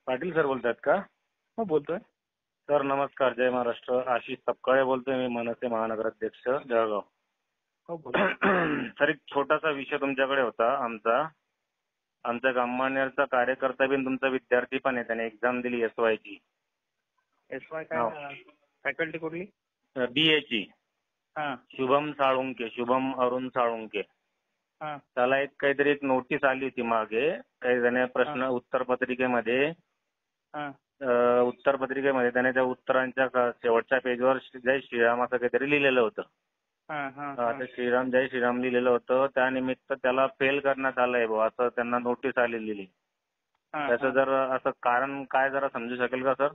Patil sir बोलतात का? हो बोलतोय. सर नमस्कार, जय महाराष्ट्र. आशिष सपकाळे बोलतोय मी, मनसे महानगराध्यक्ष जळगाव. हो बोला. सर एक छोटासा विषय तुमच्याकडे होता. आमचा गंमानेरचा कार्यकर्ता बिन तुमचा विद्यार्थी पण आहे, त्याने एक्झाम दिली SY ची. SY काय फॅकल्टी कुठली? BA ची. हा शुभम अरुण साळुंके. हा त्याला काहीतरी एक नोटीस आली होती मागे. काही जण प्रश्न उत्तरपत्रिकेमध्ये त्याने त्या उत्तरांच्या शेवटच्या पेजवर जय श्रीराम असं काहीतरी लिहिलेलं होतं. आता जय श्रीराम लिहिलेलं होतं, त्यानिमित्त त्याला फेल करण्यात आलंय बुवा असं त्यांना नोटीस आलेली. त्याचं जर असं कारण काय जरा समजू शकेल का सर?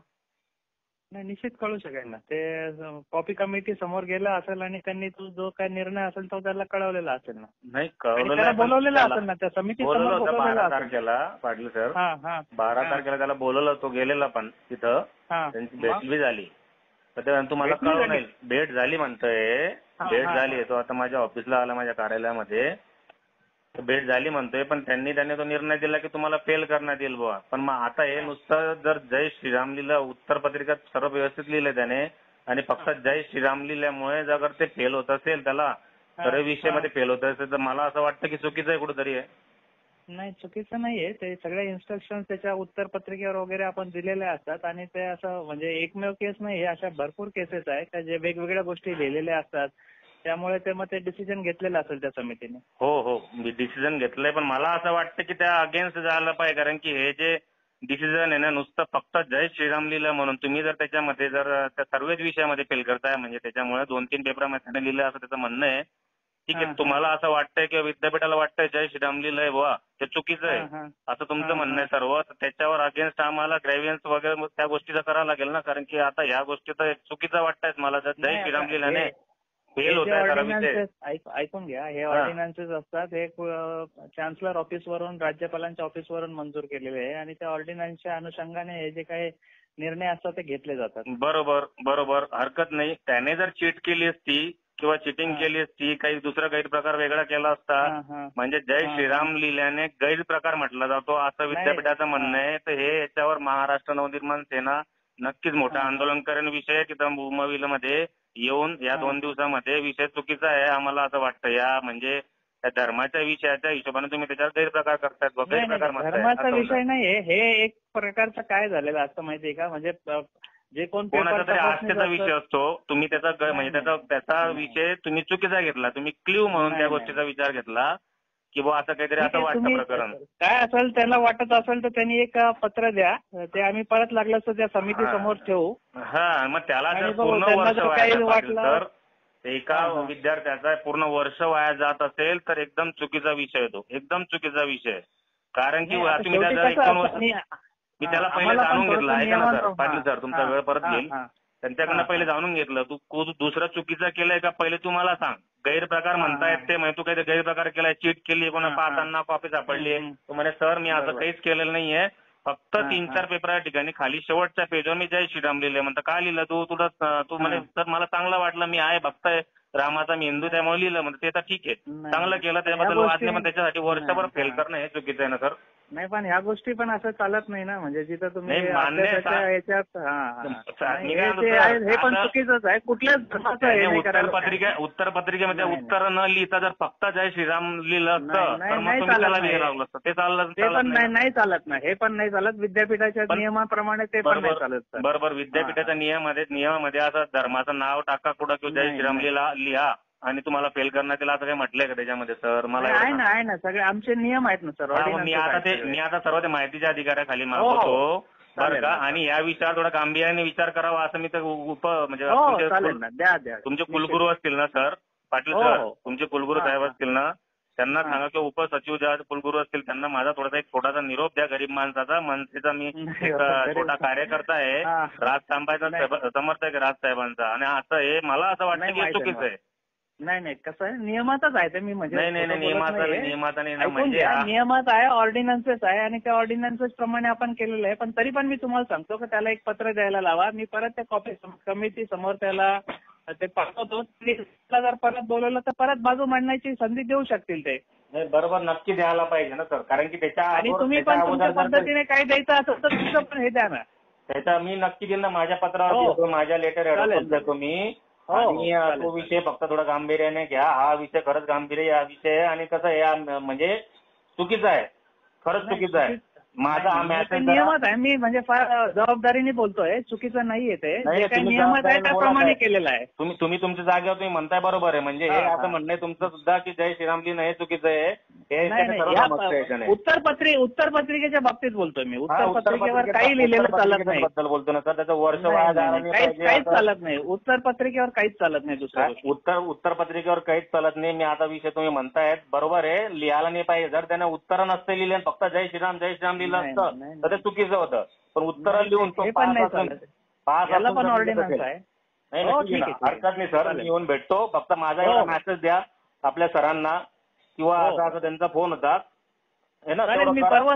नाही, निश्चित कळू शकेल ना. ते कॉपी कमिटी समोर गेला असेल आणि त्यांनी जो काय निर्णय असेल तो त्याला कळवलेला असेल ना. नाही कळवलेलं, त्याला बोलवलेला असेल ना, त्या समिती समोर बोलवलं 12 असेल. तारखेला पाटील सर. 12 तारखेला त्याला बोलवलं, तो गेलेला पण तिथं त्यांची भेट बी झाली. तर तुम्हाला कळवलं नाही, भेट झाली म्हणतोय. भेट झाली, तो आता माझ्या ऑफिसला आला, माझ्या कार्यालयामध्ये भेट झाली म्हणतोय. पण त्याने तो निर्णय दिला की तुम्हाला फेल करण्यात येईल बुवा. पण मग आता हे नुसतं जर जय श्रीराम लिहिलं, उत्तरपत्रिकेत सर्व व्यवस्थित लिहिलंय त्याने, आणि फक्त जय श्रीराम लिहिल्यामुळे जर ते फेल होत असेल, त्याला सर्व विषयामध्ये फेल होत असेल, तर मला असं वाटतं की चुकीचं आहे कुठेतरी आहे. नाही, चुकीचं नाहीये. ते सगळ्या इन्स्ट्रक्शन त्याच्या उत्तरपत्रिकेवर वगैरे आपण दिलेल्या असतात आणि ते असं म्हणजे एकमेव केस नाही, अशा भरपूर केसेस आहेत का जे वेगवेगळ्या गोष्टी लिहिलेल्या असतात. त्यामुळे ते मग ते डिसिजन घेतलेलं असेल त्या समितीने. हो मी डिसिजन घेतलंय, पण मला असं वाटतं की त्या अगेन्स्ट जायला पाहिजे. कारण की हे जे डिसिजन आहे ना, नुसतं फक्त जय श्रीराम लिहिलं म्हणून तुम्ही जर त्याच्यामध्ये जर त्या सर्वच विषयामध्ये फेल करताय, म्हणजे त्याच्यामुळे 2-3 पेपरामध्ये त्याने लिहिलं असं त्याचं म्हणणं आहे. ठीक आहे, तुम्हाला असं वाटतंय किंवा विद्यापीठाला वाटतंय जय श्रीराम लिहिलंय बुवा ते चुकीचं आहे असं तुमचं म्हणणं आहे सर्व. त्याच्यावर अगेन्स्ट आम्हाला ग्रॅव्हियन्स वगैरे त्या गोष्टीचं करावं लागेल ना. कारण की आता ह्या गोष्टी तर चुकीचं वाटतायत मला. जर जय श्रीराम लिहिल्याने फेल होत आहे. ऐकून घ्या, हे ऑर्डिनन्सेस असतात, हे चान्सलर ऑफिसवरून, राज्यपालांच्या ऑफिसवरून मंजूर केलेले आहे आणि त्या ऑर्डिनन्सच्या अनुषंगाने हे जे काही निर्णय असतात ते घेतले जातात. बरोबर, हरकत नाही. त्याने जर चीट केली असती किंवा चिटिंग केली असती, काही दुसरा गैरप्रकार वेगळा केला असता, म्हणजे जय श्रीराम लिहिल्याने गैरप्रकार म्हटला जातो असं विद्यापीठाचं म्हणणं आहे. तर हे याच्यावर महाराष्ट्र नवनिर्माण सेना नक्कीच मोठं आंदोलन करेन. विषय तिथं उमविलमध्ये येऊन या 2 दिवसामध्ये विषय चुकीचा आहे आम्हाला असं वाटतं. या म्हणजे त्या धर्माच्या विषयाच्या हिशोबाने तुम्ही त्याच्यावर गैरप्रकार करतायत. धर्माचा विषय नाहीये, हे एक प्रकारचं काय झालेलं असतं माहितीये का, म्हणजे जे कोणाचा तरी आस्थेचा विषय असतो. तुम्ही त्याचा म्हणजे त्याचा विषय तुम्ही चुकीचा घेतला. तुम्ही क्ल्यू म्हणून त्या गोष्टीचा विचार घेतला की बुवा असं काहीतरी असं वाटतं प्रकरण. काय असेल त्याला वाटत असेल तर त्यांनी एक पत्र द्या, ते आम्ही परत लागलं तर त्या समिती समोर ठेवू. मग त्याला जर पूर्ण वर्ष वाया, एका विद्यार्थ्याचा पूर्ण वर्ष वाया जात असेल तर एकदम चुकीचा विषय आहे तो, एकदम चुकीचा विषय. कारण की तुम्ही त्याचा 1-2 वर्ष मी त्याला पहिले जाणून घेतलं. ऐका ना सर, पाटील सर तुमचा वेळ परत घेईल. त्यांच्याकडनं पहिले जाणून घेतलं, तू दुसरं चुकीचं केलंय का पहिले तू मला सांग. गैरप्रकार म्हणतायत ते, म्हणजे तू काही गैरप्रकार केलाय, चीट केली, कोणा पाहताना कॉपी सापडली. तू म्हणे सर मी असं काहीच केलेलं नाहीये, फक्त 3-4 पेपरा ठिकाणी खाली शेवटच्या पेजवर मी जय श्रीराम लिहिले. म्हणतं का लिहिलं तू म्हणे सर मला चांगलं वाटलं, मी आहे भक्त आहे रामाचा, मी हिंदू, त्यामुळे लिहिलं. म्हणतं ते तर ठीक आहे, चांगलं केलं, त्याबद्दल वाचले, पण त्याच्यासाठी वर्षभर फेल करणं हे चुकीचं आहे ना सर. नाही, पण ह्या गोष्टी पण असं चालत नाही ना, म्हणजे जिथं तुम्ही याच्यात हे पण चुकीचंच आहे. कुठल्याच उत्तरपत्रिकेमध्ये उत्तर न लिहिता जर फक्त जय श्रीराम लिहिलं तर मग तुम्ही त्याला लिहावं लागतं. ते नाही चालत ना, हे पण नाही चालत. विद्यापीठाच्या नियमाप्रमाणे ते पण नाही चालत. बरोबर, विद्यापीठाच्या नियमामध्ये असं धर्माचं नाव टाका कुठं किंवा जय श्रीराम लिहा आणि तुम्हाला फेल करण्यात येईल असं काही म्हटलंय का त्याच्यामध्ये सर? मला आहे ना, सगळे आमचे नियम आहेत ना सर. मी आता सर्व ते माहितीच्या अधिकाऱ्याखाली मागवतो बरं का. आणि या विषयावर थोडा गांभीर्याने विचार करावा असं मी तर म्हणजे तुमचे कुलगुरू असतील ना सर, पाटील सर तुमचे कुलगुरू साहेब असतील ना, त्यांना सांगा किंवा उपसचिव ज्या कुलगुरू असतील त्यांना माझा थोडासा एक छोटासा निरोप द्या गरीब माणसाचा. मनसेचा मी एक छोटा कार्यकर्ता आहे, राज तांबाचा समर्थक आहे राजसाहेबांचा, आणि असं हे मला असं वाटतं की चुकीचं आहे. नाही, कसं आहे, नियमातच आहे ते. मी म्हणजे नियमात आहे, ऑर्डिनन्सेस आहे आणि त्या ऑर्डिनन्सेस प्रमाणे आपण केलेलं आहे. पण तरी पण मी तुम्हाला सांगतो की त्याला एक पत्र द्यायला लावा. मी परत त्या कमिटी समोर त्याला ते पाठवतो. त्याला जर परत बोलवलं तर परत बाजू मांडण्याची संधी देऊ शकतील ते. नाही, बरोबर, नक्की द्यायला पाहिजे ना सर, कारण की त्याच्या आणि तुम्ही त्याच्या पण तुमच्या अगोदर जर पद्धतीने काही द्यायचं असेल तर तुमचं पण हे द्या ना. त्याचा मी नक्की देईन ना, माझ्या पत्रावर हो. देतो, माझ्या लेटर चालेल. देतो मी. हो, आणि चालेल, तो विषय फक्त थोडा गांभीर्याने घ्या. हा विषय खरंच गांभीर्य हा विषय आहे आणि कसं आहे, हा म्हणजे चुकीचा आहे, खरंच चुकीचा आहे. माझा हा मेसेज नियमात आहे. मी म्हणजे फार जबाबदारीने बोलतोय, चुकीचं नाहीये ते. नाही, जे काही तुम्ही नियमात आहे जबाबदारीने त्याप्रमाणे बोलत आहे. केलेलं आहे. तुम्ही तुमच्या जागेवर तुम्ही म्हणताय बरोबर आहे. म्हणजे हे हा, असं हा. म्हणणं आहे तुमचं सुद्धा की जय श्रीराम लिहिणं हे चुकीचं आहे. हे नाही सर्व समजतं याच्याने. उत्तरपत्रिकेच्या बाबतीत बोलतोय मी. हा, उत्तरपत्रिकेवर काही लिहिलेलं चालत नाही. बद्दल बोलतो ना सर, त्याचं वर्ष वाया जायला नाही काहीच पाहिजे. चालत नाही. उत्तरपत्रिकेवर काहीच चालत नाही. दुसऱ्या गोष्टी उत्तरपत्रिकेवर काहीच चालत नाही. मी आता विषय तुम्ही म्हणतायत बरोबर आहे, लिहायला नाही पाहिजे. जर त्याने उत्तर नसते लिहिले फक्त जय श्रीराम लिहिलं असतं तर ते चुकीचं होतं. पण उत्तर लिहून तो हे पण नाही चालत. याला पण ऑर्डिनन्स आहे. हो, ठीक आहे. हरकत नाही सर, मी येऊन भेटतो. फक्त माझा एवढा मेसेज द्या आपल्या सरांना किंवा असा त्यांचा फोन होता. मी परवा